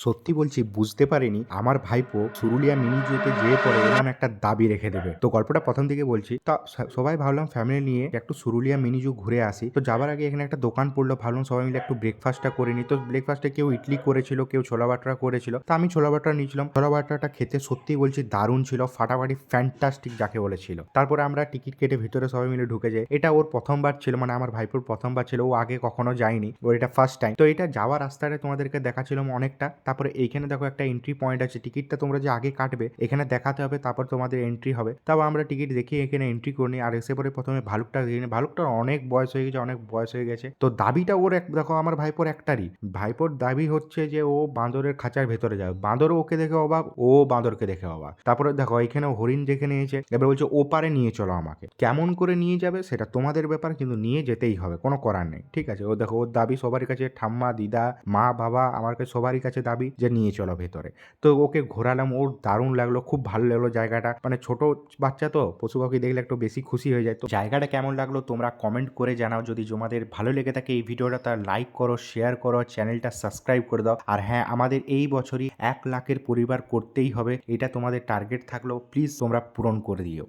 সত্যি বলছি বুঝতে পারিনি আমার ভাইপো সুরুলিয়া মিনি জুতে যেয়ে পরে এমন একটা দাবি রেখে দেবে। তো গল্পটা ১ম থেকে বলছি। তা সবাই ভাবলাম ফ্যামিলি নিয়ে একটু সুরুলিয়া মিনি জু ঘুরে আসি। তো যাবার আগে এখানে একটা দোকান পড়লো, ভাবলাম সবাই মিলে একটু ব্রেকফাস্টটা করে নিই। তো ব্রেকফাস্টে কেউ ইডলি করেছিল, কেউ ছোলা বাটোরা করেছিল। তো আমি ছোলা বাটোরা নিয়েছিলাম। ছোলা বাটোরাটা খেতে সত্যিই বলছি দারুণ ছিল, ফাটাফাটি ফ্যান্টাস্টিক যাকে বলেছিল। তারপরে আমরা টিকিট কেটে ভিতরে সবাই মিলে ঢুকে যাই। এটা ওর ১ম বার ছিল, মানে আমার ভাইপোর ১ম বার ছিল। ও আগে কখনো যায়নি। ওর এটা ফার্স্ট টাইম। তো এটা যাওয়ার রাস্তাটা তোমাদেরকে দেখাচ্ছিলাম অনেকটা। তারপরে এইখানে দেখো একটা এন্ট্রি পয়েন্ট আছে। টিকিটটা তোমরা যে আগে কাটবে এখানে দেখাতে হবে, তারপর তোমাদের এন্ট্রি হবে। তাও আমরা টিকিট দেখিয়ে এখানে এন্ট্রি করে নিই। আর এসে পরে প্রথমে ভালুকটা দেখে নিই। ভালুকটার অনেক বয়স হয়ে গেছে, অনেক বয়স হয়ে গেছে। তো দাবিটা ওর দেখো আমার ভাইপোর একটারই। ভাইপোর দাবি হচ্ছে যে ও বাঁদরের খাঁচার ভেতরে যাবে। বাঁদরও ওকে দেখে অবাক, ও বাঁদরকে দেখে অবাক। তারপরে দেখো এখানে হরিণ দেখে নিয়েছে। এবার বলছে ওপারে নিয়ে চলো আমাকে। কেমন করে নিয়ে যাবে সেটা তোমাদের ব্যাপার, কিন্তু নিয়ে যেতেই হবে, কোনো করার নেই। ঠিক আছে? ও দেখো ওর দাবি সবারই কাছে, ঠাম্মা, দিদা, মা, বাবা, আমার কাছে সবারই কাছে দাবি যে নিয়ে চলো ভেতরে। তো ওকে ঘোরালাম, ওর দারুণ লাগলো, খুব ভালো লাগলো জায়গাটা। মানে ছোট বাচ্চা তো পশু পাখি দেখলে একটু বেশি খুশি হয়ে যায়। তো জায়গাটা কেমন লাগলো তোমরা কমেন্ট করে জানাও। যদি তোমাদের ভালো লেগে থাকে এই ভিডিওটা, তার লাইক করো, শেয়ার করো, চ্যানেলটা সাবস্ক্রাইব করে দাও। আর হ্যাঁ, আমাদের এই বছরই 1 লাখের পরিবার করতেই হবে, এটা তোমাদের টার্গেট থাকলেও প্লিজ তোমরা পূরণ করে দিও।